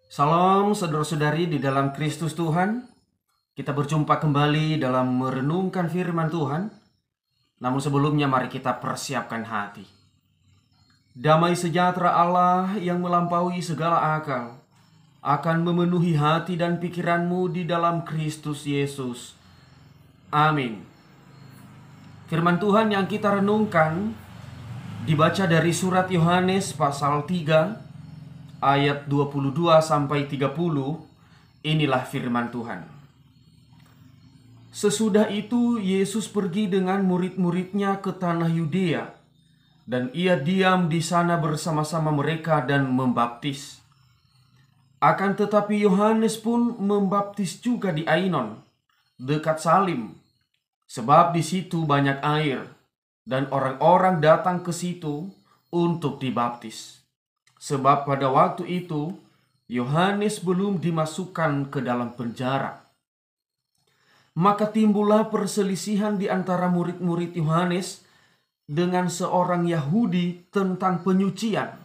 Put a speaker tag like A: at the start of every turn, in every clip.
A: Salam saudara-saudari di dalam Kristus Tuhan. Kita berjumpa kembali dalam merenungkan firman Tuhan. Namun sebelumnya mari kita persiapkan hati. Damai sejahtera Allah yang melampaui segala akal akan memenuhi hati dan pikiranmu di dalam Kristus Yesus. Amin. Firman Tuhan yang kita renungkan dibaca dari surat Yohanes pasal 3 ayat 22 sampai 30. Inilah firman Tuhan. Sesudah itu Yesus pergi dengan murid-muridnya ke tanah Yudea, dan ia diam di sana bersama-sama mereka dan membaptis. Akan tetapi Yohanes pun membaptis juga di Ainon, dekat Salim, sebab di situ banyak air, dan orang-orang datang ke situ untuk dibaptis. Sebab pada waktu itu Yohanes belum dimasukkan ke dalam penjara. Maka timbullah perselisihan di antara murid-murid Yohanes dengan seorang Yahudi tentang penyucian.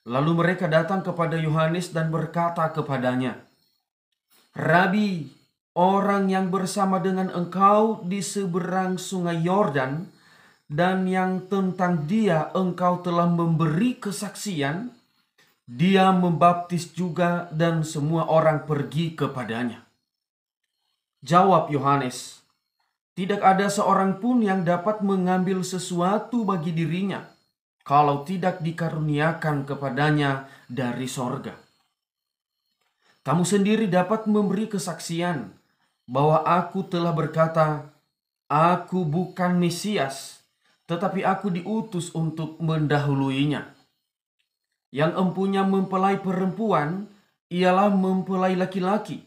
A: Lalu mereka datang kepada Yohanes dan berkata kepadanya, "Rabi, orang yang bersama dengan engkau di seberang sungai Yordan, dan yang tentang dia engkau telah memberi kesaksian, dia membaptis juga dan semua orang pergi kepadanya." Jawab Yohanes, "Tidak ada seorang pun yang dapat mengambil sesuatu bagi dirinya, kalau tidak dikaruniakan kepadanya dari sorga. Kamu sendiri dapat memberi kesaksian bahwa aku telah berkata, aku bukan Mesias, tetapi aku diutus untuk mendahuluinya. Yang empunya mempelai perempuan ialah mempelai laki-laki,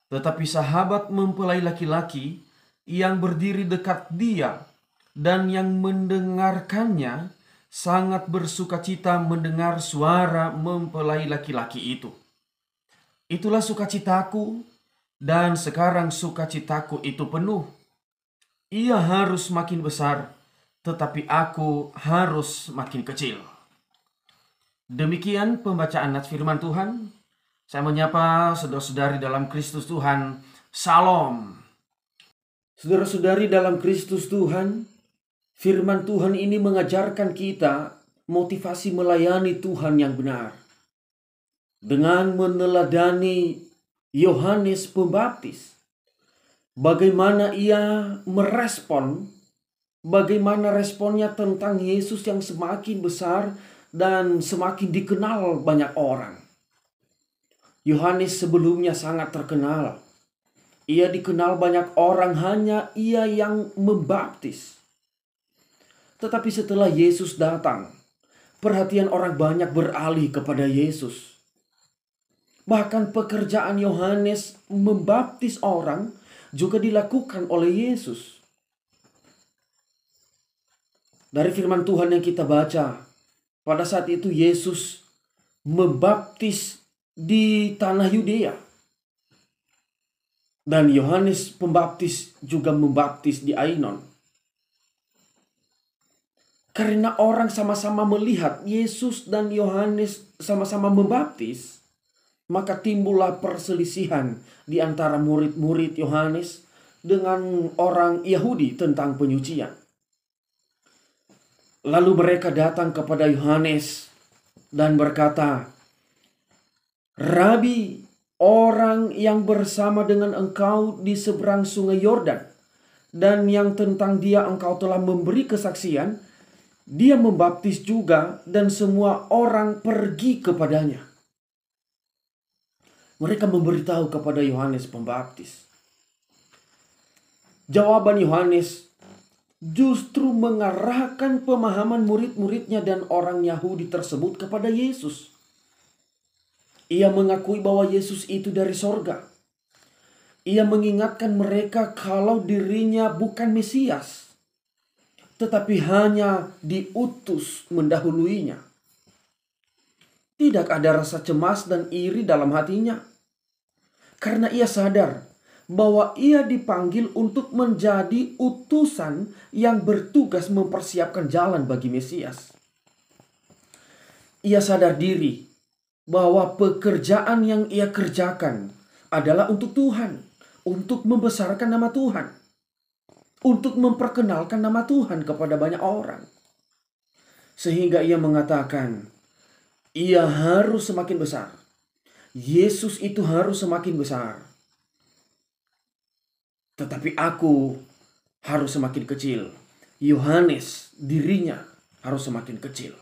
A: tetapi sahabat mempelai laki-laki yang berdiri dekat dia dan yang mendengarkannya sangat bersukacita mendengar suara mempelai laki-laki itu. Itulah sukacitaku, dan sekarang sukacitaku itu penuh. Ia harus makin besar, tetapi aku harus makin kecil." Demikian pembacaan nats firman Tuhan. Saya menyapa saudara-saudari dalam Kristus Tuhan. Salam. Saudara-saudari dalam Kristus Tuhan, firman Tuhan ini mengajarkan kita motivasi melayani Tuhan yang benar. Dengan meneladani Yohanes Pembaptis, bagaimana ia merespon, bagaimana responnya tentang Yesus yang semakin besar dan semakin dikenal banyak orang. Yohanes sebelumnya sangat terkenal. Ia dikenal banyak orang, hanya ia yang membaptis. Tetapi setelah Yesus datang, perhatian orang banyak beralih kepada Yesus. Bahkan pekerjaan Yohanes membaptis orang juga dilakukan oleh Yesus. Dari firman Tuhan yang kita baca, pada saat itu Yesus membaptis di tanah Yudea, dan Yohanes Pembaptis juga membaptis di Ainon. Karena orang sama-sama melihat Yesus dan Yohanes sama-sama membaptis, maka timbullah perselisihan di antara murid-murid Yohanes dengan orang Yahudi tentang penyucian. Lalu mereka datang kepada Yohanes dan berkata, "Rabi, orang yang bersama dengan engkau di seberang sungai Yordan, dan yang tentang dia engkau telah memberi kesaksian, dia membaptis juga dan semua orang pergi kepadanya." Mereka memberitahu kepada Yohanes Pembaptis. Jawaban Yohanes justru mengarahkan pemahaman murid-muridnya dan orang Yahudi tersebut kepada Yesus. Ia mengakui bahwa Yesus itu dari sorga. Ia mengingatkan mereka kalau dirinya bukan Mesias, tetapi hanya diutus mendahuluinya. Tidak ada rasa cemas dan iri dalam hatinya, karena ia sadar bahwa ia dipanggil untuk menjadi utusan yang bertugas mempersiapkan jalan bagi Mesias. Ia sadar diri bahwa pekerjaan yang ia kerjakan adalah untuk Tuhan, untuk membesarkan nama Tuhan, untuk memperkenalkan nama Tuhan kepada banyak orang. Sehingga ia mengatakan, ia harus semakin besar. Yesus itu harus semakin besar. Tetapi aku harus semakin kecil. Yohanes dirinya harus semakin kecil.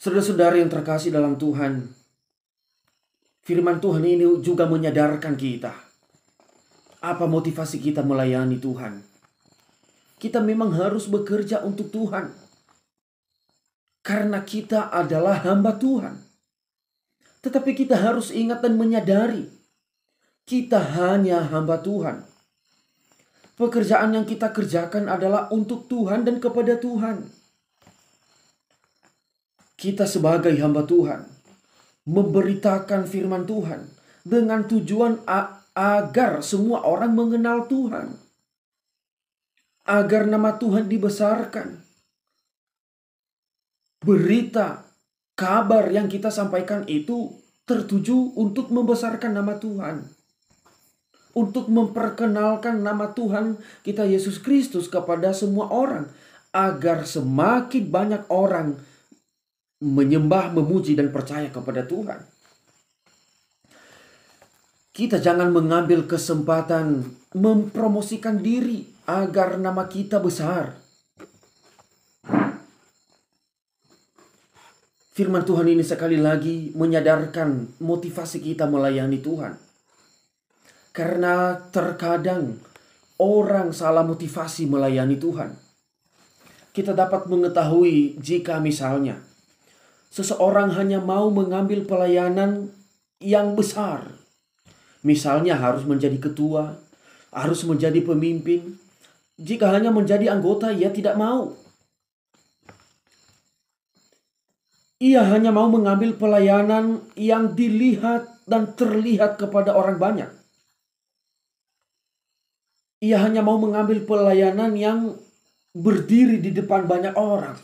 A: Saudara-saudara yang terkasih dalam Tuhan, firman Tuhan ini juga menyadarkan kita. Apa motivasi kita melayani Tuhan? Kita memang harus bekerja untuk Tuhan. Karena kita adalah hamba Tuhan. Tetapi kita harus ingat dan menyadari, kita hanya hamba Tuhan. Pekerjaan yang kita kerjakan adalah untuk Tuhan dan kepada Tuhan. Kita sebagai hamba Tuhan memberitakan firman Tuhan dengan tujuan agar semua orang mengenal Tuhan. Agar nama Tuhan dibesarkan. Berita, kabar yang kita sampaikan itu tertuju untuk membesarkan nama Tuhan. Untuk memperkenalkan nama Tuhan kita Yesus Kristus kepada semua orang. Agar semakin banyak orang menyembah, memuji, dan percaya kepada Tuhan. Kita jangan mengambil kesempatan mempromosikan diri agar nama kita besar. Firman Tuhan ini sekali lagi menyadarkan motivasi kita melayani Tuhan. Karena terkadang orang salah motivasi melayani Tuhan. Kita dapat mengetahui jika misalnya seseorang hanya mau mengambil pelayanan yang besar. Misalnya harus menjadi ketua, harus menjadi pemimpin. Jika hanya menjadi anggota, ia tidak mau. Ia hanya mau mengambil pelayanan yang dilihat dan terlihat kepada orang banyak. Ia hanya mau mengambil pelayanan yang berdiri di depan banyak orang.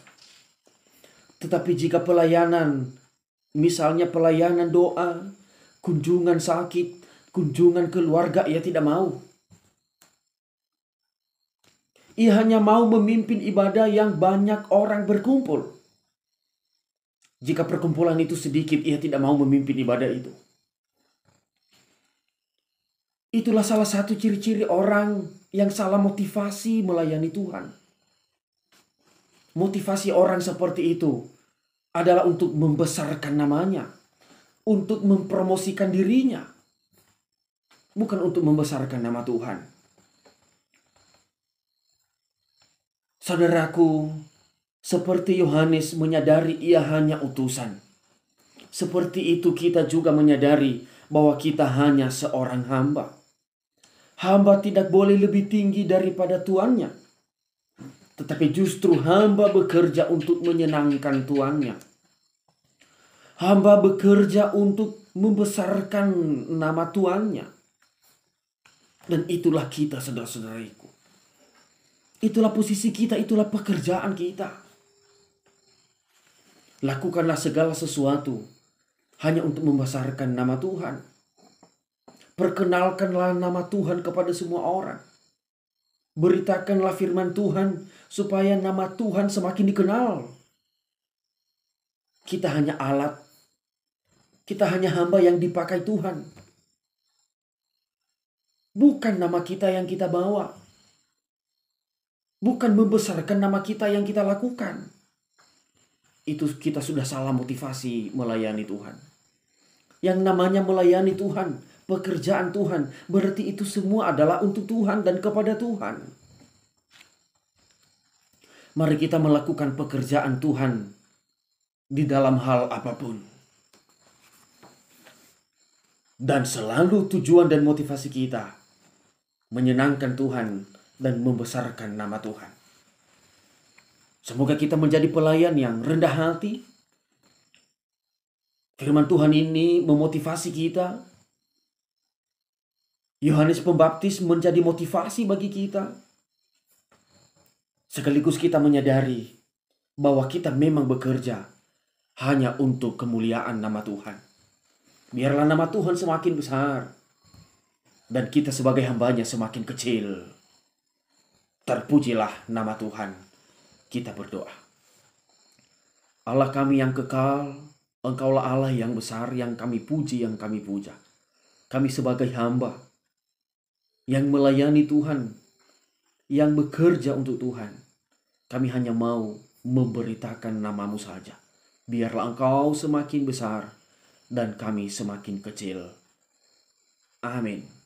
A: Tetapi jika pelayanan, misalnya pelayanan doa, kunjungan sakit, kunjungan keluarga, ia tidak mau. Ia hanya mau memimpin ibadah yang banyak orang berkumpul. Jika perkumpulan itu sedikit, ia tidak mau memimpin ibadah itu. Itulah salah satu ciri-ciri orang yang salah motivasi melayani Tuhan. Motivasi orang seperti itu adalah untuk membesarkan namanya, untuk mempromosikan dirinya, bukan untuk membesarkan nama Tuhan. Saudaraku, seperti Yohanes menyadari ia hanya utusan, seperti itu kita juga menyadari bahwa kita hanya seorang hamba. Hamba tidak boleh lebih tinggi daripada tuannya. Tetapi justru hamba bekerja untuk menyenangkan tuannya. Hamba bekerja untuk membesarkan nama tuannya. Dan itulah kita, saudara-saudariku. Itulah posisi kita, itulah pekerjaan kita. Lakukanlah segala sesuatu hanya untuk membesarkan nama Tuhan. Perkenalkanlah nama Tuhan kepada semua orang. Beritakanlah firman Tuhan supaya nama Tuhan semakin dikenal. Kita hanya alat. Kita hanya hamba yang dipakai Tuhan. Bukan nama kita yang kita bawa. Bukan membesarkan nama kita yang kita lakukan. Itu kita sudah salah motivasi melayani Tuhan. Yang namanya melayani Tuhan, pekerjaan Tuhan, berarti itu semua adalah untuk Tuhan dan kepada Tuhan. Mari kita melakukan pekerjaan Tuhan di dalam hal apapun. Dan selalu tujuan dan motivasi kita menyenangkan Tuhan dan membesarkan nama Tuhan. Semoga kita menjadi pelayan yang rendah hati. Firman Tuhan ini memotivasi kita. Yohanes Pembaptis menjadi motivasi bagi kita. Sekaligus kita menyadari bahwa kita memang bekerja hanya untuk kemuliaan nama Tuhan. Biarlah nama Tuhan semakin besar dan kita sebagai hambanya semakin kecil. Terpujilah nama Tuhan. Kita berdoa. Allah kami yang kekal, Engkaulah Allah yang besar, yang kami puji, yang kami puja. Kami sebagai hamba yang melayani Tuhan, yang bekerja untuk Tuhan, kami hanya mau memberitakan nama-Mu saja. Biarlah Engkau semakin besar dan kami semakin kecil. Amin.